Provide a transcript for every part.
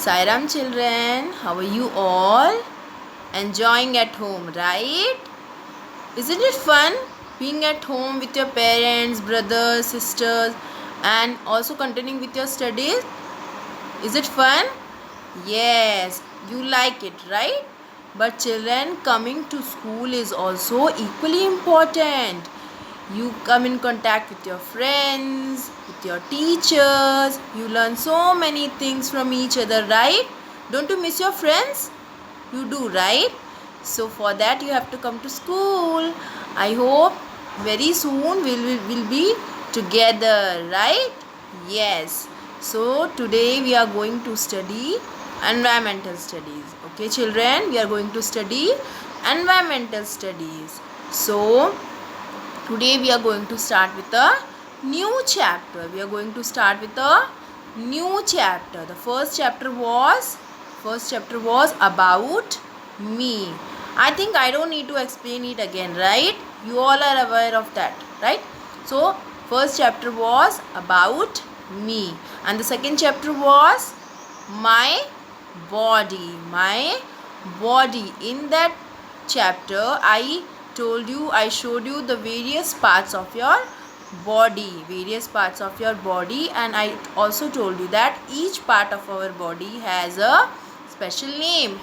Sairam children, how are you all? Enjoying at home, right? Isn't it fun being at home with your parents, brothers, sisters, and also continuing with your studies? Is it fun? Yes, you like it, right? But children, coming to school is also equally important. You come in contact with your friends, with your teachers, you learn so many things from each other, right? Don't you miss your friends? You do, right? So for that you have to come to school. I hope very soon we'll be together, right? Yes. So today we are going to study environmental studies. Okay children, we are going to study environmental studies. So today we are going to start with a new chapter. We are going to start with a new chapter. The first chapter was about me. I think I don't need to explain it again, right? You all are aware of that, right? So first chapter was about me, and the second chapter was my body. In that chapter I showed you the various parts of your body, and I also told you that each part of our body has a special name,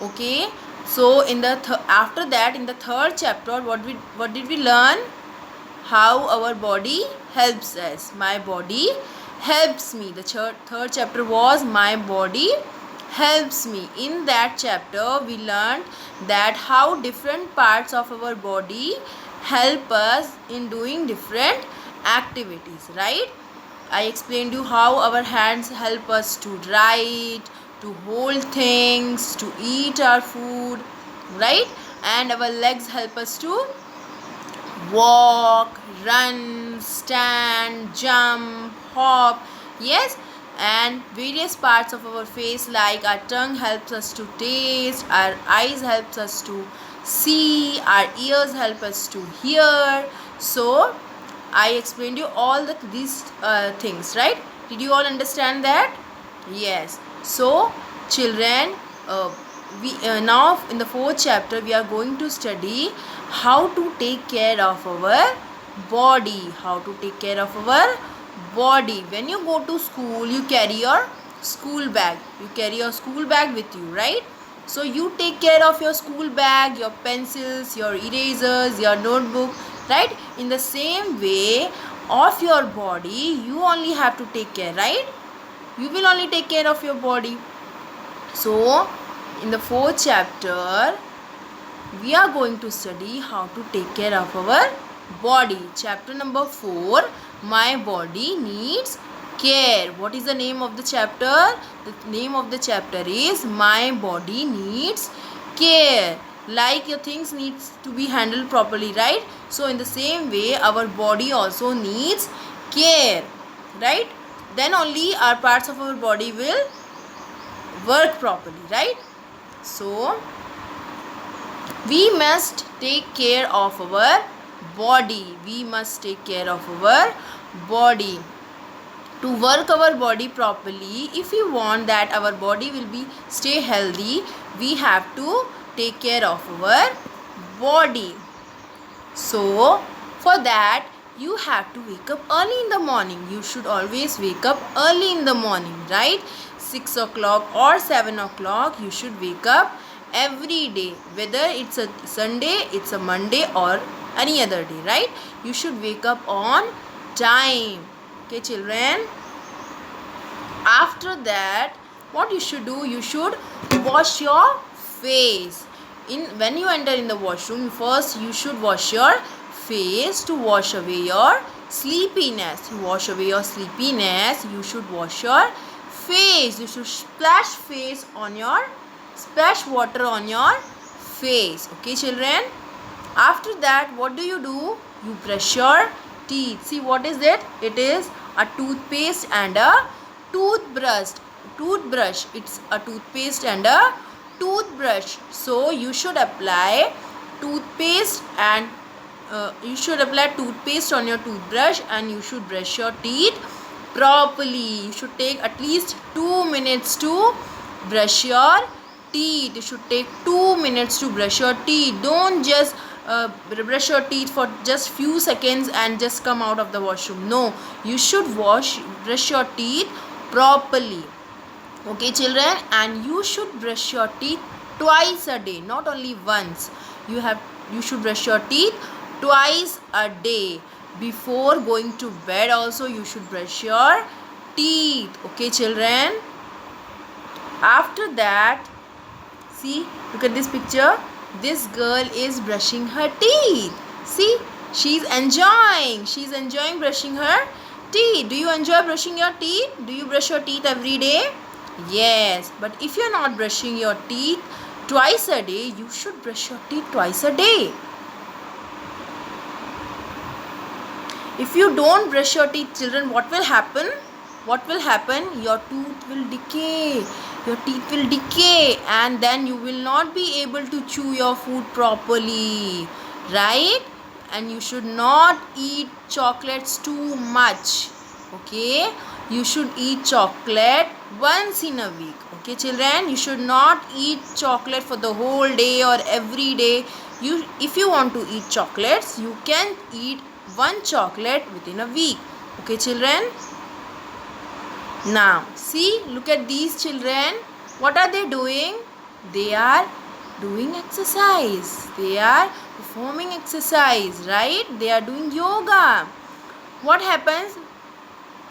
okay. So in the after that, in the third chapter, what did we learn? How our body helps us. My body helps me. The third chapter was my body helps me. In that chapter we learned that how different parts of our body help us in doing different activities, right? I explained you how our hands help us to write, to hold things, to eat our food, right? And our legs help us to walk, run, stand, jump, hop. Yes, and various parts of our face like our tongue helps us to taste, our eyes helps us to see, our ears help us to hear. So I explained you all these things, right? Did you all understand that? Yes. So children, we now in the fourth chapter we are going to study how to take care of our body. When you go to school, you carry your school bag. With you, right? So you take care of your school bag, your pencils, your erasers, your notebook, right? In the same way of your body, you only have to take care, right? You will only take care of your body. So in the fourth chapter we are going to study how to take care of our body. Chapter number 4, my body needs care. What is the name of the chapter? The name of the chapter is my body needs care. Like your things needs to be handled properly, right? So in the same way our body also needs care, right? Then only our parts of our body will work properly, right? So we must take care of our body. To work our body properly, if we want that our body will be stay healthy, we have to take care of our body. So for that you have to wake up early in the morning. You should always wake up early in the morning, right? 6 o'clock or 7 o'clock you should wake up every day, whether it's a Sunday, it's a Monday or any other day, right? You should wake up on time. Okay children, after that what you should do, you should wash your face. When you enter in the washroom, first you should wash your face to wash away your sleepiness. You should wash your face. You should splash water on your face. Okay children, after that what do? You brush your teeth. See, what is it? It is a toothpaste and a toothbrush. It's a toothpaste and a toothbrush. So you should apply toothpaste on your toothbrush, and you should brush your teeth properly. You should take at least 2 minutes to brush your teeth. You should take 2 minutes to brush your teeth. Don't just brush your teeth for just few seconds and just come out of the washroom. No, you should brush your teeth properly. Okay children, and you should brush your teeth twice a day, not only once. You should brush your teeth twice a day. Before going to bed also you should brush your teeth. Okay children. After that, see, look at this picture. This girl is brushing her teeth. See, she's enjoying brushing her teeth. Do you enjoy brushing your teeth? Do you brush your teeth every day? Yes, but if you're not brushing your teeth twice a day, you should brush your teeth twice a day. If you don't brush your teeth, children, what will happen? What will happen? Your tooth will decay. Your teeth will decay, and then you will not be able to chew your food properly, right? And you should not eat chocolates too much. Okay, you should eat chocolate once in a week. Okay children, you should not eat chocolate for the whole day or every day. If you want to eat chocolates, you can eat one chocolate within a week. Okay children. Now see, look at these children. What are they doing? They are doing exercise. They are performing exercise, right? They are doing yoga. What happens?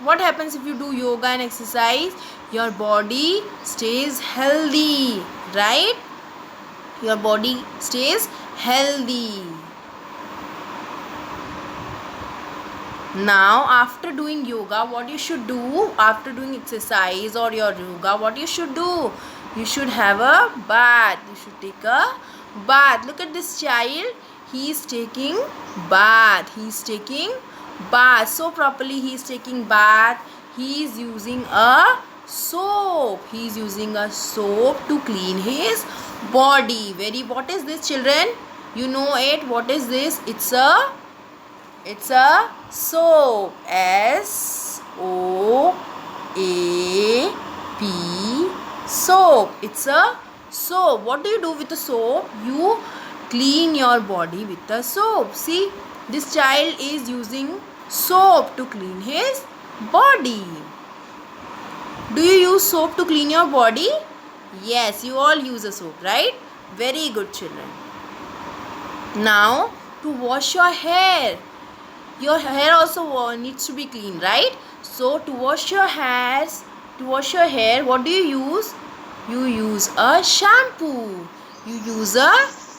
What happens if you do yoga and exercise? Your body stays healthy, right? Your body stays healthy. Now after doing yoga, what you should do? After doing exercise or your yoga, what you should do? You should have a bath. You should take a bath. Look at this child. He is taking bath. He is taking bath. So properly he is taking bath. He is using a soap. He is using a soap to clean his body. What is this children? You know it. What is this? It's a soap. S-O-A-P. Soap. It's a soap. What do you do with the soap? You clean your body with the soap. See, this child is using soap to clean his body. Do you use soap to clean your body? Yes, you all use a soap, right? Very good children. Now, to wash your hair. Your hair also needs to be clean, right? So to wash your hair, what do you use? You use a shampoo. You use a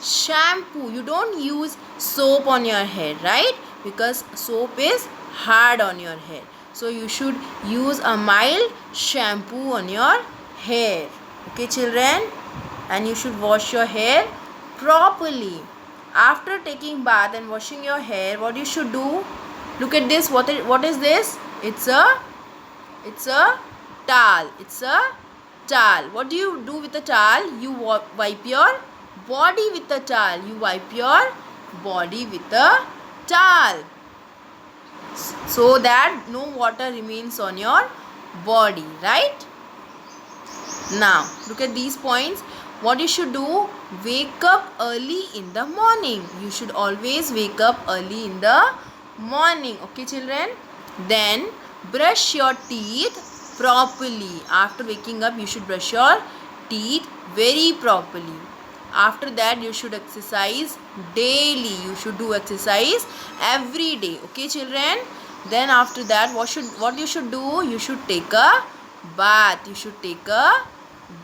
shampoo. You don't use soap on your hair, right? Because soap is hard on your hair. So you should use a mild shampoo on your hair. Okay children? And you should wash your hair properly. After taking bath and washing your hair, what you should do? Look at this. What is this? It's a towel. It's a towel. What do you do with the towel? You wipe your body with the towel. You wipe your body with the towel, so that no water remains on your body, right? Now look at these points. What you should do? Wake up early in the morning. You should always wake up early in the morning. Okay children? Then brush your teeth properly. After waking up, you should brush your teeth very properly. After that, you should exercise daily. You should do exercise every day. Okay children? Then after that, what you should do? You should take a bath. You should take a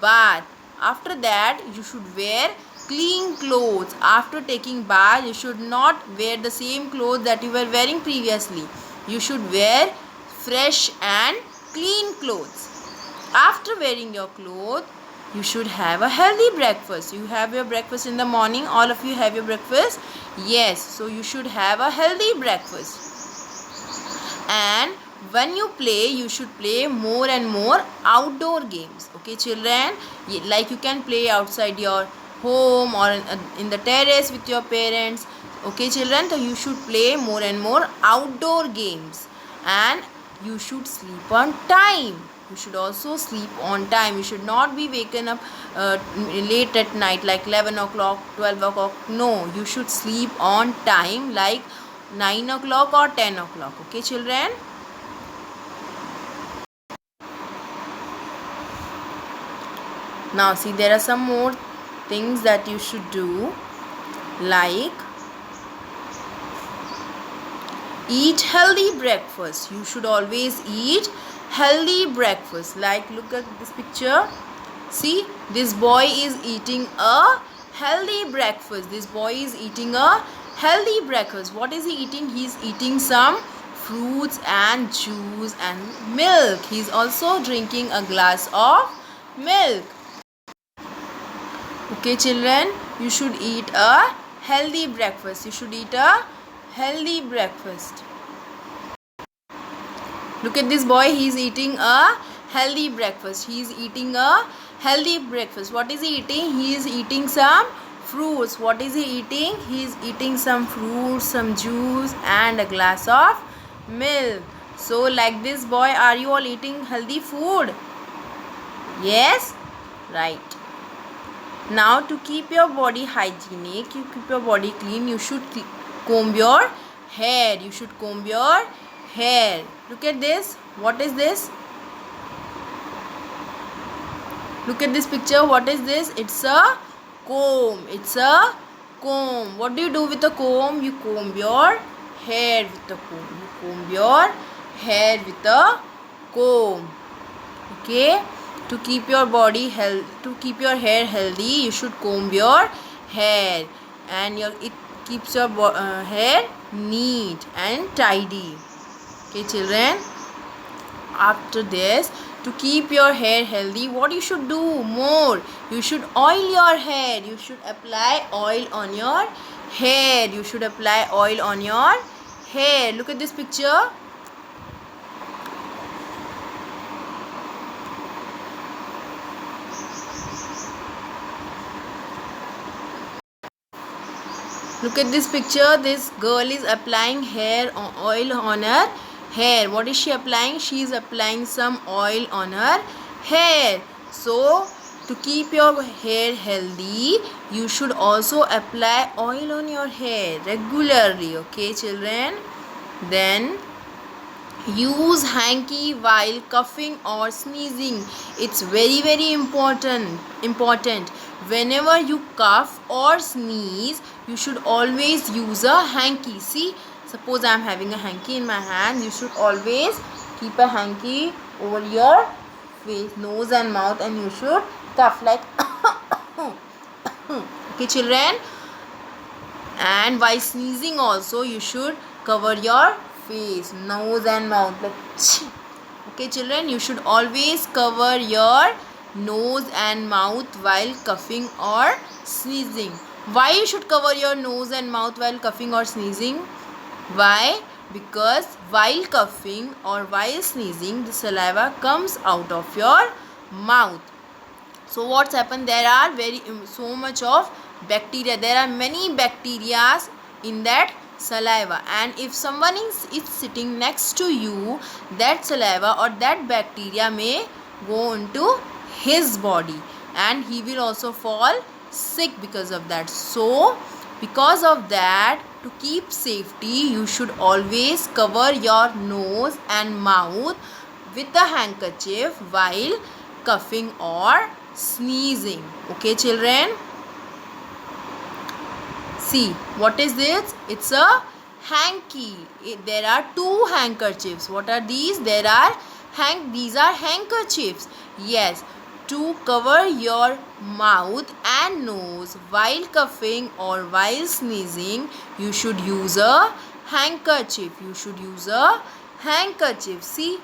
bath. After that, you should wear clean clothes. After taking bath, you should not wear the same clothes that you were wearing previously. You should wear fresh and clean clothes. After wearing your clothes, you should have a healthy breakfast. You have your breakfast in the morning. All of you have your breakfast? Yes. So you should have a healthy breakfast. And when you play, you should play more and more outdoor games. Okay children? Like you can play outside your home or in the terrace with your parents. Okay children? So you should play more and more outdoor games. And you should sleep on time. You should also sleep on time. You should not be waken up late at night like 11 o'clock, 12 o'clock. No, you should sleep on time like 9 o'clock or 10 o'clock. Okay, children? Now see, there are some more things that you should do, like eat healthy breakfast. You should always eat healthy breakfast. Like, look at this picture. See, this boy is eating a healthy breakfast. This boy is eating a healthy breakfast. What is he eating? He is eating some fruits and juice and milk. He is also drinking a glass of milk. Okay, children, you should eat a healthy breakfast. You should eat a healthy breakfast. Look at this boy. He is eating a healthy breakfast. He is eating a healthy breakfast. What is he eating? He is eating some fruits. What is he eating? He is eating some fruits, some juice and a glass of milk. So like this boy, are you all eating healthy food? Yes? Right. Now, to keep your body hygienic, you keep your body clean, you should comb your hair. You should comb your hair. Look at this. What is this? Look at this picture. What is this? It's a comb. It's a comb. What do you do with a comb? You comb your hair with a comb. You comb your hair with a comb. Okay? To keep your body to keep your hair healthy, you should comb your hair, and it keeps your hair neat and tidy. Okay, children? After this, to keep your hair healthy, what you should do more? You should oil your hair. You should apply oil on your hair. You should apply oil on your hair. Look at this picture. Look at this picture. This girl is applying oil on her hair. What is she applying? She is applying some oil on her hair. So, to keep your hair healthy, you should also apply oil on your hair regularly. Okay, children? Then, use hanky while coughing or sneezing. It's very, very important. Whenever you cough or sneeze, you should always use a hanky. See, suppose I am having a hanky in my hand. You should always keep a hanky over your face, nose and mouth, and you should cough like okay, children? And while sneezing also, you should cover your face, nose and mouth like okay, children? You should always cover your nose and mouth while coughing or sneezing. Why you should cover your nose and mouth while coughing or sneezing? Why? Because while coughing or while sneezing, the saliva comes out of your mouth. So what's happened? There are so much of bacteria. There are many bacteria in that saliva, and if someone is sitting next to you, that saliva or that bacteria may go into his body, and he will also fall sick because of that. So because of that, to keep safety, you should always cover your nose and mouth with a handkerchief while coughing or sneezing. Okay, children? See, what is this? It's a hanky. There are two handkerchiefs. What are these? These are handkerchiefs. Yes, to cover your mouth and nose while coughing or while sneezing, you should use a handkerchief. You should use a handkerchief. See,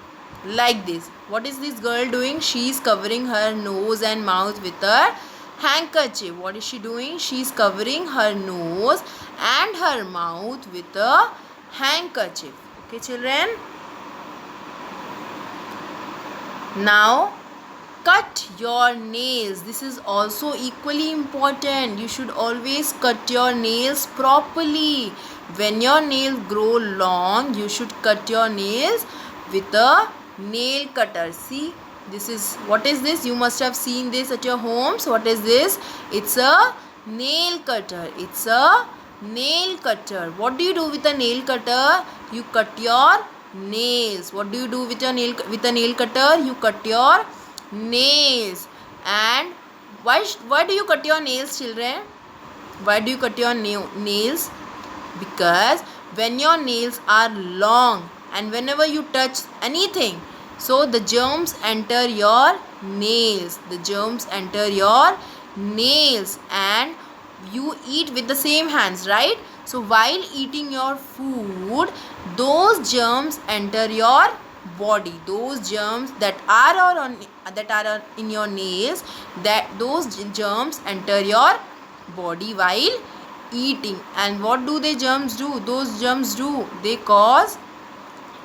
like this. What is this girl doing? She is covering her nose and mouth with her handkerchief. What is she doing? She is covering her nose and her mouth with a handkerchief. Okay, children? Now, cut your nails. This is also equally important. You should always cut your nails properly. When your nails grow long, you should cut your nails with a nail cutter. See, this is, what is this? You must have seen this at your homes. What is this? It's a nail cutter. It's a nail cutter. What do you do with a nail cutter? You cut your nails. What do you do with a nail cutter? You cut your nails. And why do you cut your nails, children? Why do you cut your nails? Because when your nails are long and whenever you touch anything, so the germs enter your nails. The germs enter your nails, and you eat with the same hands, right? So while eating your food, those germs enter your body. Those germs that are in your nails, that those germs enter your body while eating. And what do the germs do? Those germs do, they cause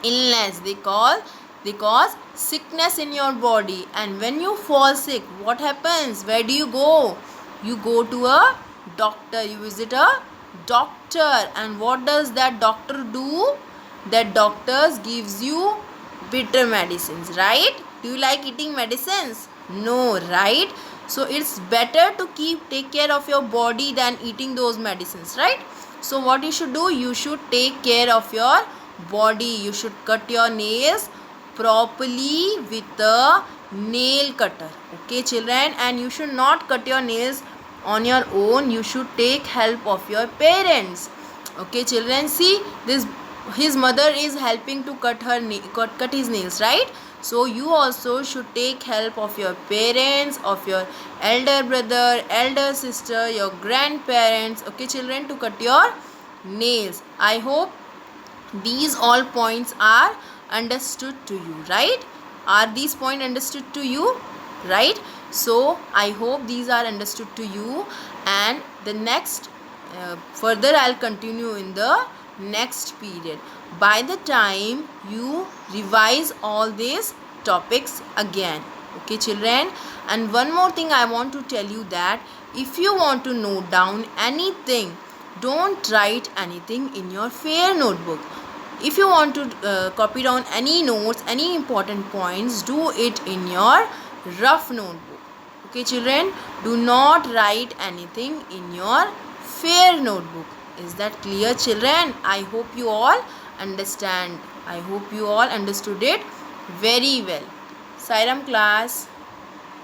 illness. They cause sickness in your body. And when you fall sick, what happens? Where do you go? You go to a doctor. You visit a doctor. And what does that doctor do? That doctor gives you bitter medicines, right? Do you like eating medicines? No, right? So it's better to take care of your body than eating those medicines, right? So what you should do? You should take care of your body. You should cut your nails properly with a nail cutter. Okay, children? And you should not cut your nails on your own. You should take help of your parents. Okay, children? See, this, his mother is helping to cut his nails, right? So you also should take help of your parents, of your elder brother, elder sister, your grandparents, okay, children, to cut your nails. I hope these all points are understood to you, right? Are these points understood to you, right? So I hope these are understood to you, and the next further I'll continue in the next period. By the time you revise all these topics again, okay, children? And one more thing I want to tell you, that if you want to note down anything, don't write anything in your fair notebook. If you want to copy down any notes, any important points, do it in your rough notebook. Okay, children? Do not write anything in your fair notebook. Is that clear, children? I hope you all understand. I hope you all understood it very well. Sairam class.